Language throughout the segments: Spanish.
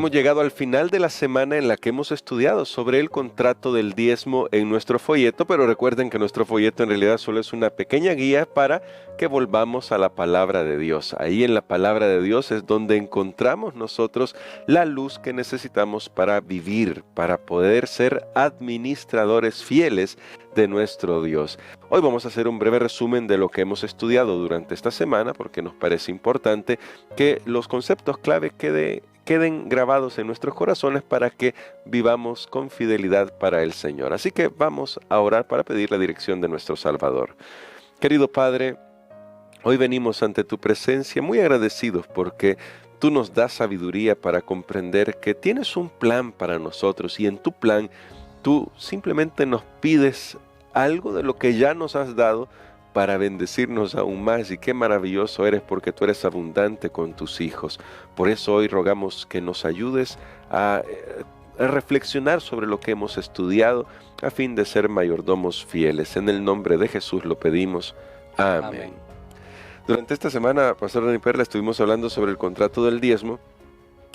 hemos llegado al final de la semana en la que hemos estudiado sobre el contrato del diezmo en nuestro folleto, pero recuerden que nuestro folleto en realidad solo es una pequeña guía para que volvamos a la palabra de Dios. Ahí en la palabra de Dios es donde encontramos nosotros la luz que necesitamos para vivir, para poder ser administradores fieles de nuestro Dios. Hoy vamos a hacer un breve resumen de lo que hemos estudiado durante esta semana, porque nos parece importante que los conceptos clave queden grabados en nuestros corazones para que vivamos con fidelidad para el Señor. Así que vamos a orar para pedir la dirección de nuestro Salvador. Querido Padre, hoy venimos ante tu presencia muy agradecidos porque tú nos das sabiduría para comprender que tienes un plan para nosotros y en tu plan tú simplemente nos pides algo de lo que ya nos has dado para bendecirnos aún más. Y qué maravilloso eres porque tú eres abundante con tus hijos. Por eso hoy rogamos que nos ayudes a reflexionar sobre lo que hemos estudiado a fin de ser mayordomos fieles. En el nombre de Jesús lo pedimos. Amén. Amén. Durante esta semana, Pastor Dani Perla, estuvimos hablando sobre el contrato del diezmo.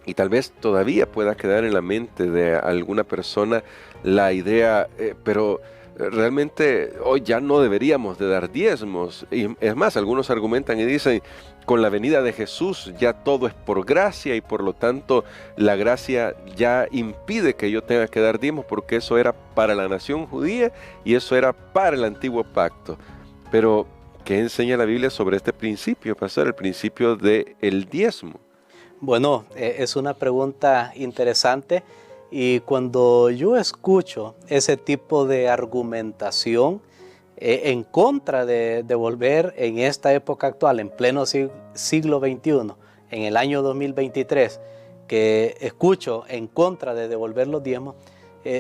Y tal vez todavía pueda quedar en la mente de alguna persona la idea, pero realmente hoy ya no deberíamos de dar diezmos. Y es más, algunos argumentan y dicen, con la venida de Jesús ya todo es por gracia y por lo tanto la gracia ya impide que yo tenga que dar diezmos porque eso era para la nación judía y eso era para el antiguo pacto. Pero, ¿qué enseña la Biblia sobre este principio, pastor? El principio del diezmo. Bueno, es una pregunta interesante y cuando yo escucho ese tipo de argumentación en contra de devolver en esta época actual, en pleno siglo XXI, en el año 2023, que escucho en contra de devolver los diezmos,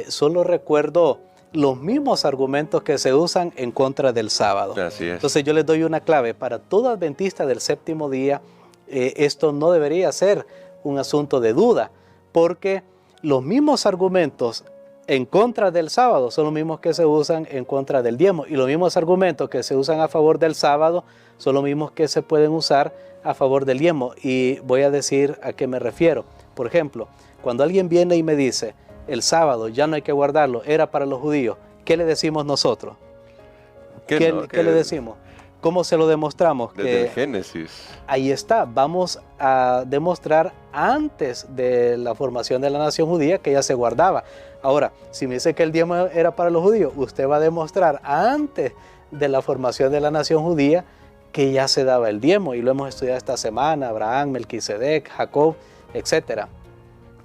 solo recuerdo los mismos argumentos que se usan en contra del sábado. Así es. Entonces yo les doy una clave para todo adventista del séptimo día. Esto no debería ser un asunto de duda, porque los mismos argumentos en contra del sábado son los mismos que se usan en contra del diezmo, y los mismos argumentos que se usan a favor del sábado son los mismos que se pueden usar a favor del diezmo. Y voy a decir a qué me refiero. Por ejemplo, cuando alguien viene y me dice, el sábado ya no hay que guardarlo, era para los judíos, ¿qué le decimos nosotros? ¿Qué le decimos? ¿Cómo se lo demostramos? Desde el Génesis. Ahí está, vamos a demostrar antes de la formación de la nación judía que ya se guardaba. Ahora, si me dice que el diezmo era para los judíos, usted va a demostrar antes de la formación de la nación judía que ya se daba el diezmo, y lo hemos estudiado esta semana, Abraham, Melquisedec, Jacob, etc.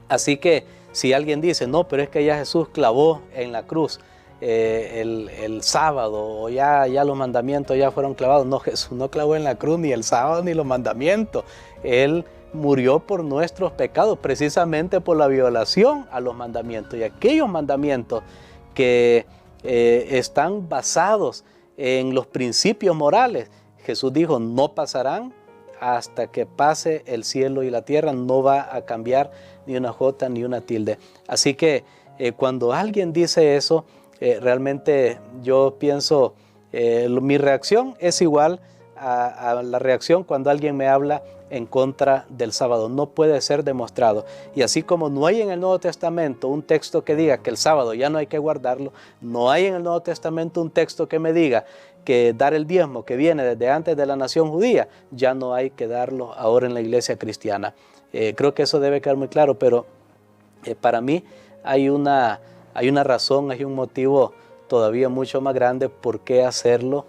Así que si alguien dice, no, pero es que ya Jesús clavó en la cruz el sábado, o ya los mandamientos ya fueron clavados. No, Jesús no clavó en la cruz ni el sábado ni los mandamientos. Él murió por nuestros pecados, precisamente por la violación a los mandamientos. Y aquellos mandamientos que están basados en los principios morales, Jesús dijo, no pasarán hasta que pase el cielo y la tierra. No va a cambiar ni una jota ni una tilde. Así que cuando alguien dice eso, realmente yo pienso, mi reacción es igual a la reacción cuando alguien me habla en contra del sábado. No puede ser demostrado. Y así como no hay en el Nuevo Testamento un texto que diga que el sábado ya no hay que guardarlo, no hay en el Nuevo Testamento un texto que me diga que dar el diezmo que viene desde antes de la nación judía, ya no hay que darlo ahora en la iglesia cristiana. Creo que eso debe quedar muy claro, pero para mí hay una razón, hay un motivo todavía mucho más grande por qué hacerlo,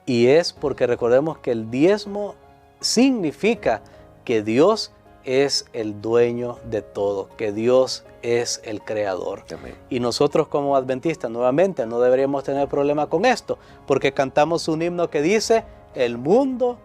y es porque recordemos que el diezmo significa que Dios es el dueño de todo, que Dios es el creador. Amén. Y nosotros como adventistas, nuevamente, no deberíamos tener problema con esto, porque cantamos un himno que dice, el mundo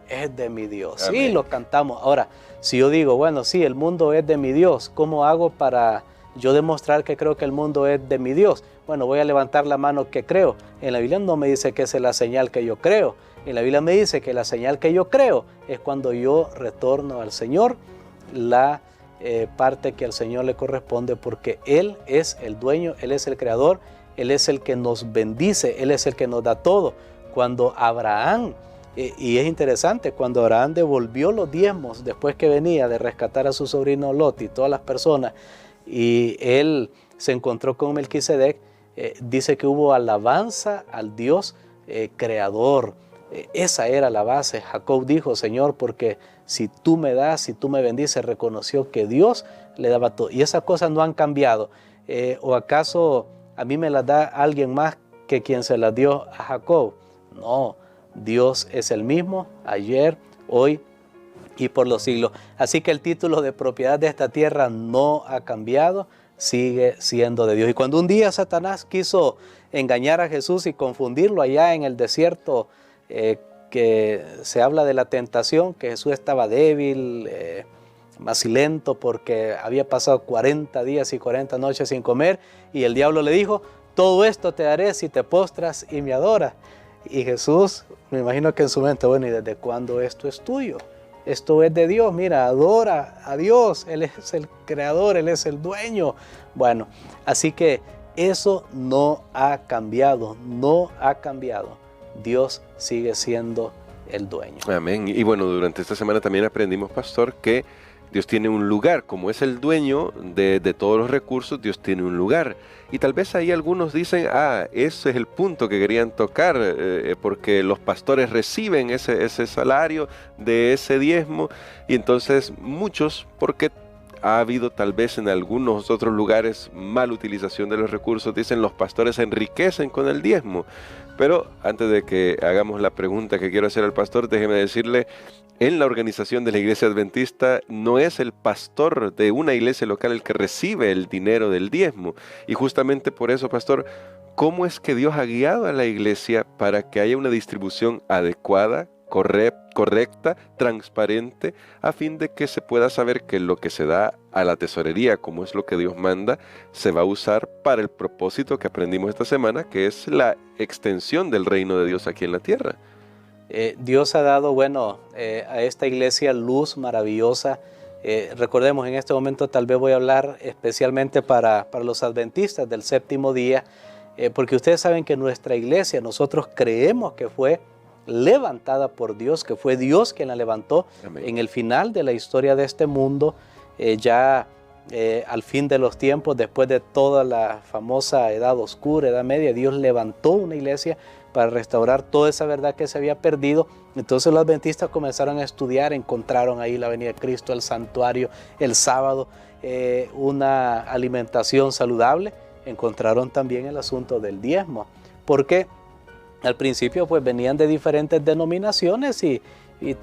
es de mi Dios. Amén. Sí, lo cantamos. Ahora, si yo digo, bueno, sí, el mundo es de mi Dios, ¿cómo hago para yo demostrar que creo que el mundo es de mi Dios? Bueno, voy a levantar la mano que creo. En la Biblia no me dice que esa es la señal que yo creo. En la Biblia me dice que la señal que yo creo es cuando yo retorno al Señor la parte que al Señor le corresponde, porque Él es el dueño, Él es el creador, Él es el que nos bendice, Él es el que nos da todo. Cuando Abraham Y es interesante, cuando Abraham devolvió los diezmos después que venía de rescatar a su sobrino Lot y todas las personas, y él se encontró con Melquisedec, dice que hubo alabanza al Dios creador. Esa era la base. Jacob dijo: Señor, porque si tú me das, si tú me bendices, reconoció que Dios le daba todo. Y esas cosas no han cambiado. ¿O acaso a mí me las da alguien más que quien se las dio a Jacob? No, Dios es el mismo ayer, hoy y por los siglos. Así que el título de propiedad de esta tierra no ha cambiado, sigue siendo de Dios. Y cuando un día Satanás quiso engañar a Jesús y confundirlo allá en el desierto, que se habla de la tentación, que Jesús estaba débil, macilento, porque había pasado 40 días y 40 noches sin comer, y el diablo le dijo: todo esto te daré si te postras y me adoras. Y Jesús, me imagino que en su mente: bueno, ¿y desde cuándo esto es tuyo? Esto es de Dios, mira, adora a Dios, Él es el creador, Él es el dueño. Bueno, así que eso no ha cambiado, no ha cambiado. Dios sigue siendo el dueño. Amén. Y bueno, durante esta semana también aprendimos, pastor, que Dios tiene un lugar. Como es el dueño de todos los recursos, Dios tiene un lugar. Y tal vez ahí algunos dicen: ese es el punto que querían tocar, porque los pastores reciben ese salario de ese diezmo. Y entonces muchos, porque ha habido tal vez en algunos otros lugares mala utilización de los recursos, dicen: los pastores se enriquecen con el diezmo. Pero antes de que hagamos la pregunta que quiero hacer al pastor, déjeme decirle: en la organización de la Iglesia Adventista no es el pastor de una iglesia local el que recibe el dinero del diezmo. Y justamente por eso, pastor, ¿cómo es que Dios ha guiado a la iglesia para que haya una distribución adecuada, correcta, transparente, a fin de que se pueda saber que lo que se da a la tesorería, como es lo que Dios manda, se va a usar para el propósito que aprendimos esta semana, que es la extensión del reino de Dios aquí en la tierra? Dios ha dado, a esta iglesia luz maravillosa. Recordemos, en este momento tal vez voy a hablar especialmente para los adventistas del séptimo día, porque ustedes saben que nuestra iglesia, nosotros creemos que fue levantada por Dios, que fue Dios quien la levantó. Amén. En el final de la historia de este mundo, al fin de los tiempos, después de toda la famosa edad oscura, edad media, Dios levantó una iglesia para restaurar toda esa verdad que se había perdido. Entonces los adventistas comenzaron a estudiar, encontraron ahí la venida de Cristo, el santuario, el sábado, una alimentación saludable, encontraron también el asunto del diezmo, porque al principio pues venían de diferentes denominaciones y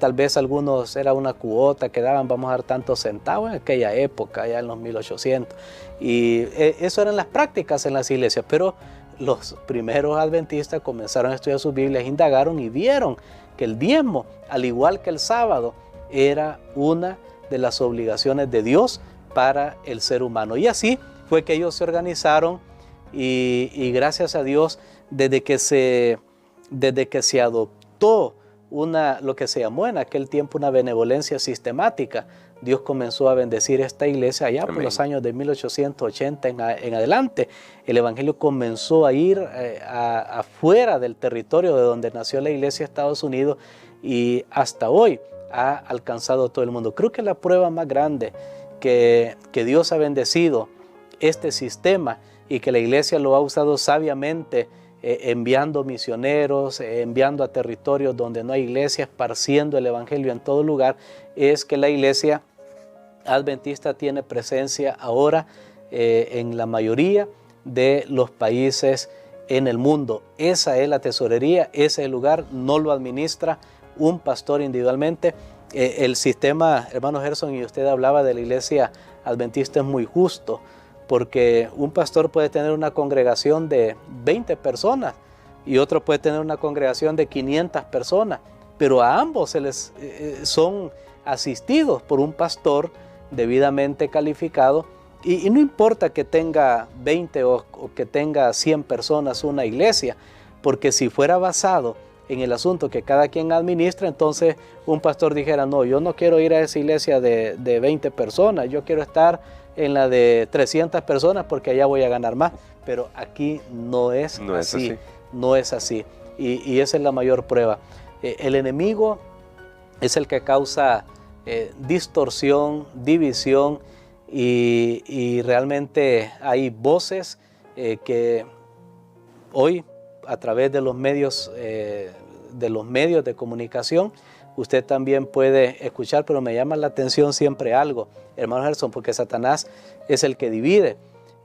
tal vez algunos era una cuota que daban: vamos a dar tantos centavos en aquella época, ya en los 1800. Y eso eran las prácticas en las iglesias, pero los primeros adventistas comenzaron a estudiar sus Biblias, indagaron y vieron que el diezmo, al igual que el sábado, era una de las obligaciones de Dios para el ser humano. Y así fue que ellos se organizaron y gracias a Dios, desde que se adoptó lo que se llamó en aquel tiempo una benevolencia sistemática, Dios comenzó a bendecir esta iglesia allá. Amén. Por los años de 1880 en adelante. El evangelio comenzó a ir afuera del territorio de donde nació la iglesia de Estados Unidos, y hasta hoy ha alcanzado todo el mundo. Creo que la prueba más grande que Dios ha bendecido este sistema y que la iglesia lo ha usado sabiamente, enviando misioneros, enviando a territorios donde no hay iglesia, esparciendo el evangelio en todo lugar, es que la iglesia adventista tiene presencia ahora en la mayoría de los países en el mundo. Esa es la tesorería, ese es el lugar, no lo administra un pastor individualmente. El sistema, hermano Gerson, y usted hablaba de la iglesia adventista, es muy justo, porque un pastor puede tener una congregación de 20 personas y otro puede tener una congregación de 500 personas, pero a ambos son asistidos por un pastor debidamente calificado, y no importa que tenga 20 o que tenga 100 personas una iglesia, porque si fuera basado en el asunto que cada quien administra, entonces un pastor dijera: no, yo no quiero ir a esa iglesia de 20 personas, yo quiero estar en la de 300 personas porque allá voy a ganar más. Pero aquí no es así. No es así. Y esa es la mayor prueba. El enemigo es el que causa distorsión, división y realmente hay voces que hoy a través de los medios de comunicación usted también puede escuchar, pero me llama la atención siempre algo, hermano Gerson, porque Satanás es el que divide.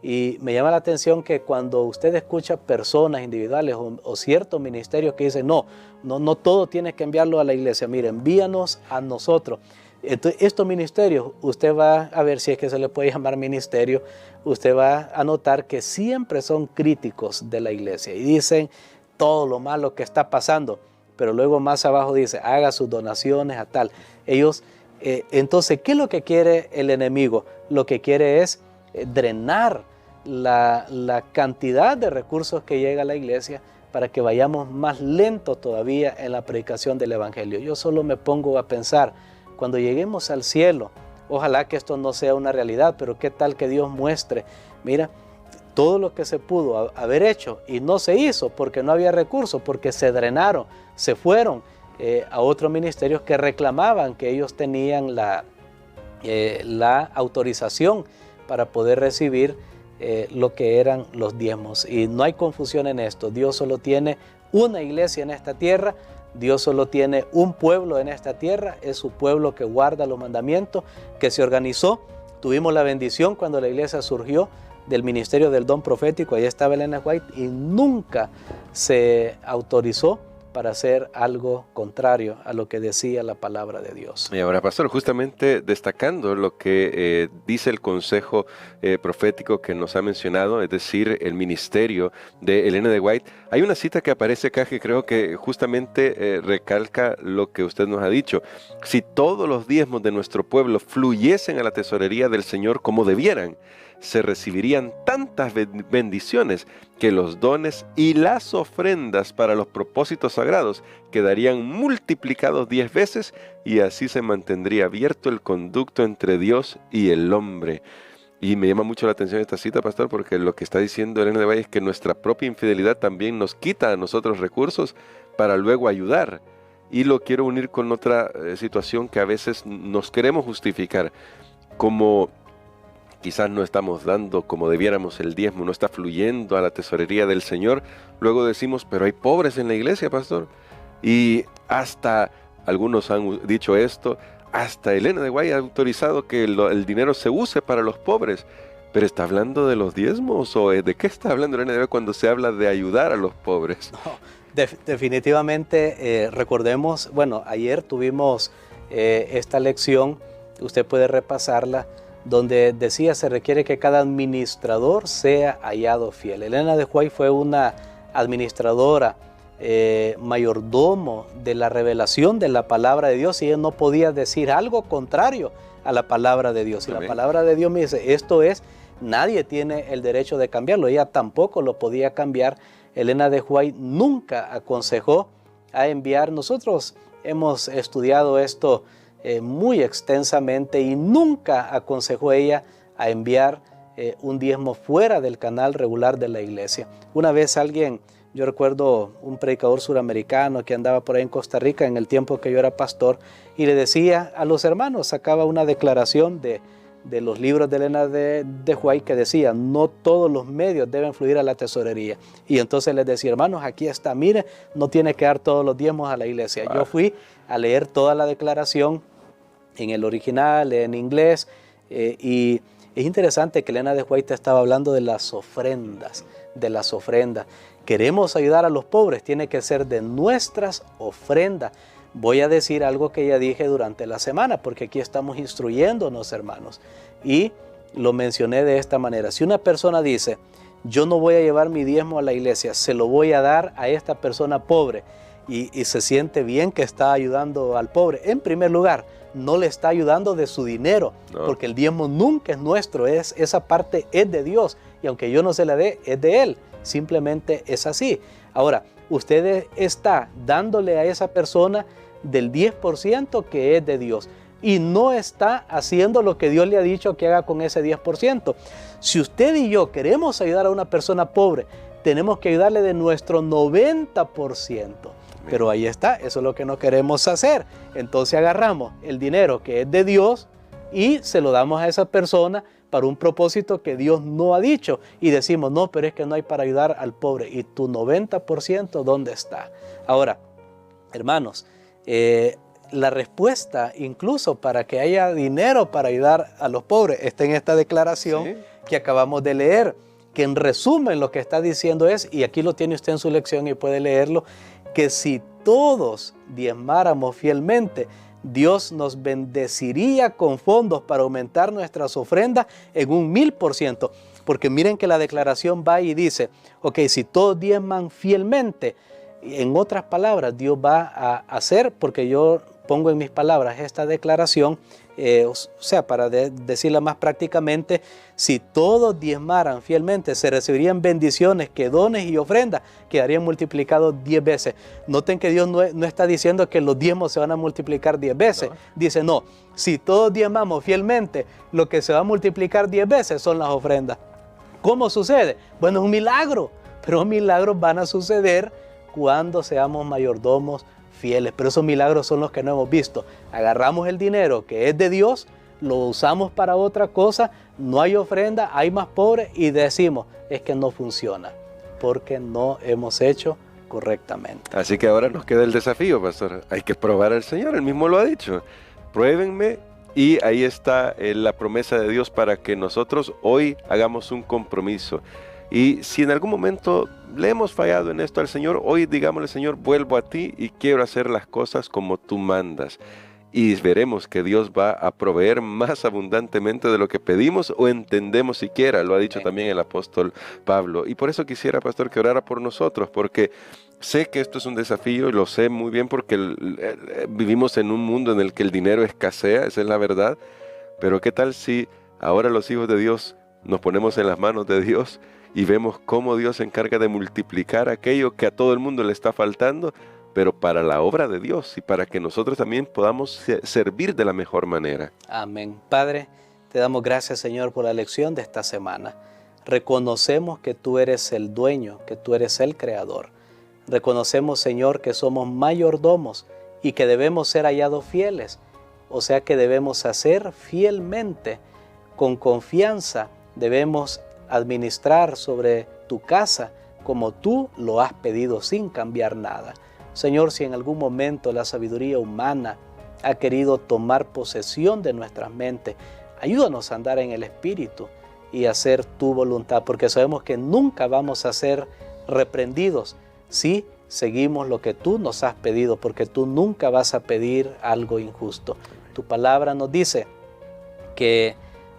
Y me llama la atención que cuando usted escucha personas individuales o ciertos ministerios que dicen, no todo tiene que enviarlo a la iglesia, mire, envíanos a nosotros. Entonces, estos ministerios, usted va a ver si es que se le puede llamar ministerio, usted va a notar que siempre son críticos de la iglesia y dicen todo lo malo que está pasando, pero luego más abajo dice, haga sus donaciones a tal. Ellos, entonces, ¿qué es lo que quiere el enemigo? Lo que quiere es drenar la cantidad de recursos que llega a la iglesia para que vayamos más lentos todavía en la predicación del evangelio. Yo solo me pongo a pensar, cuando lleguemos al cielo, ojalá que esto no sea una realidad, pero qué tal que Dios muestre, mira, todo lo que se pudo haber hecho y no se hizo porque no había recursos, porque se drenaron, se fueron a otros ministerios que reclamaban que ellos tenían la autorización para poder recibir lo que eran los diezmos. Y no hay confusión en esto. Dios solo tiene una iglesia en esta tierra, Dios solo tiene un pueblo en esta tierra, es su pueblo que guarda los mandamientos, que se organizó. Tuvimos la bendición cuando la iglesia surgió del ministerio del don profético, ahí estaba Elena White y nunca se autorizó para hacer algo contrario a lo que decía la palabra de Dios. Y ahora, pastor, justamente destacando lo que dice el consejo profético que nos ha mencionado, es decir, el ministerio de Elena de White, hay una cita que aparece acá que creo que justamente recalca lo que usted nos ha dicho. Si todos los diezmos de nuestro pueblo fluyesen a la tesorería del Señor como debieran, se recibirían tantas bendiciones que los dones y las ofrendas para los propósitos sagrados quedarían multiplicados 10 veces y así se mantendría abierto el conducto entre Dios y el hombre. Y me llama mucho la atención esta cita, pastor, porque lo que está diciendo Elena de Valle es que nuestra propia infidelidad también nos quita a nosotros recursos para luego ayudar. Y lo quiero unir con otra situación que a veces nos queremos justificar, como quizás no estamos dando como debiéramos el diezmo, no está fluyendo a la tesorería del Señor. Luego decimos, pero hay pobres en la iglesia, pastor. Y hasta, algunos han dicho esto, hasta Elena de White ha autorizado que el dinero se use para los pobres. ¿Pero está hablando de los diezmos o de qué está hablando Elena de White cuando se habla de ayudar a los pobres? No, definitivamente, recordemos, bueno, ayer tuvimos esta lección, usted puede repasarla, donde decía se requiere que cada administrador sea hallado fiel. Elena de White fue una administradora, mayordomo de la revelación de la palabra de Dios y ella no podía decir algo contrario a la palabra de Dios. Y la palabra de Dios me dice, esto es, nadie tiene el derecho de cambiarlo, ella tampoco lo podía cambiar. Elena de White nunca aconsejó a enviar. Nosotros hemos estudiado esto muy extensamente y nunca aconsejó ella a enviar un diezmo fuera del canal regular de la iglesia. Una vez yo recuerdo un predicador suramericano que andaba por ahí en Costa Rica en el tiempo que yo era pastor y le decía a los hermanos, sacaba una declaración de los libros de Elena de White que decía, no todos los medios deben fluir a la tesorería. Y entonces les decía, hermanos, aquí está, mire, no tiene que dar todos los diezmos a la iglesia. Yo fui a leer toda la declaración en el original, en inglés, y es interesante que Elena de White estaba hablando de las ofrendas, Queremos ayudar a los pobres, tiene que ser de nuestras ofrendas. Voy a decir algo que ya dije durante la semana, porque aquí estamos instruyéndonos, hermanos, y lo mencioné de esta manera. Si una persona dice, yo no voy a llevar mi diezmo a la iglesia, se lo voy a dar a esta persona pobre, y se siente bien que está ayudando al pobre, en primer lugar, no le está ayudando de su dinero, porque el diezmo nunca es nuestro, esa parte es de Dios, y aunque yo no se la dé, es de Él, simplemente es así. Ahora, usted está dándole a esa persona del 10% que es de Dios, y no está haciendo lo que Dios le ha dicho que haga con ese 10%. Si usted y yo queremos ayudar a una persona pobre, tenemos que ayudarle de nuestro 90%. Pero ahí está, eso es lo que no queremos hacer. Entonces agarramos el dinero que es de Dios y se lo damos a esa persona para un propósito que Dios no ha dicho. Y decimos, no, pero es que no hay para ayudar al pobre. ¿Y tu 90% dónde está? Ahora, hermanos, la respuesta incluso para que haya dinero para ayudar a los pobres está en esta declaración que acabamos de leer, que en resumen lo que está diciendo es, y aquí lo tiene usted en su lección y puede leerlo, que si todos diezmáramos fielmente, Dios nos bendeciría con fondos para aumentar nuestras ofrendas en un 1000%. Porque miren que la declaración va y dice, ok, si todos diezman fielmente, en otras palabras, Dios va a hacer, porque yo pongo en mis palabras esta declaración, o sea, para decirla más prácticamente, si todos diezmaran fielmente, se recibirían bendiciones que dones y ofrendas quedarían multiplicados 10 veces. Noten que Dios no está diciendo que los diezmos se van a multiplicar 10 veces. No. Dice, no, si todos diezmamos fielmente, lo que se va a multiplicar 10 veces son las ofrendas. ¿Cómo sucede? Bueno, es un milagro, pero los milagros van a suceder cuando seamos mayordomos fieles, pero esos milagros son los que no hemos visto. Agarramos el dinero que es de Dios, lo usamos para otra cosa, no hay ofrenda, hay más pobres y decimos, es que no funciona, porque no hemos hecho correctamente. Así que ahora nos queda el desafío, pastor. Hay que probar al Señor, Él mismo lo ha dicho. Pruébenme, y ahí está la promesa de Dios para que nosotros hoy hagamos un compromiso. Y si en algún momento le hemos fallado en esto al Señor, hoy digámosle, Señor, vuelvo a ti y quiero hacer las cosas como tú mandas. Y veremos que Dios va a proveer más abundantemente de lo que pedimos o entendemos siquiera. Lo ha dicho también el apóstol Pablo. Y por eso quisiera, pastor, que orara por nosotros, porque sé que esto es un desafío y lo sé muy bien porque vivimos en un mundo en el que el dinero escasea, esa es la verdad. Pero ¿qué tal si ahora los hijos de Dios nos ponemos en las manos de Dios y vemos cómo Dios se encarga de multiplicar aquello que a todo el mundo le está faltando, pero para la obra de Dios y para que nosotros también podamos servir de la mejor manera? Amén. Padre, te damos gracias, Señor, por la lección de esta semana. Reconocemos que tú eres el dueño, que tú eres el creador. Reconocemos, Señor, que somos mayordomos y que debemos ser hallados fieles. O sea que debemos hacer fielmente, con confianza, debemos administrar sobre tu casa como tú lo has pedido sin cambiar nada. Señor, si en algún momento la sabiduría humana ha querido tomar posesión de nuestras mentes, ayúdanos a andar en el Espíritu y hacer tu voluntad, porque sabemos que nunca vamos a ser reprendidos si seguimos lo que tú nos has pedido, porque tú nunca vas a pedir algo injusto. Tu palabra nos dice que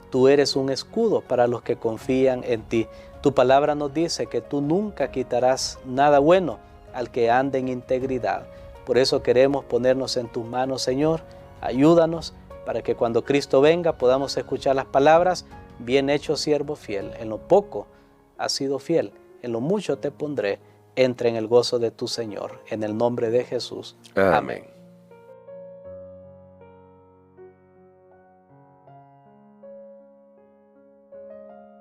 tú eres un escudo para los que confían en ti. Tu palabra nos dice que tú nunca quitarás nada bueno al que ande en integridad. Por eso queremos ponernos en tus manos, Señor. Ayúdanos para que cuando Cristo venga podamos escuchar las palabras: bien hecho, siervo fiel. En lo poco has sido fiel, en lo mucho te pondré. Entra en el gozo de tu Señor. En el nombre de Jesús. Amén.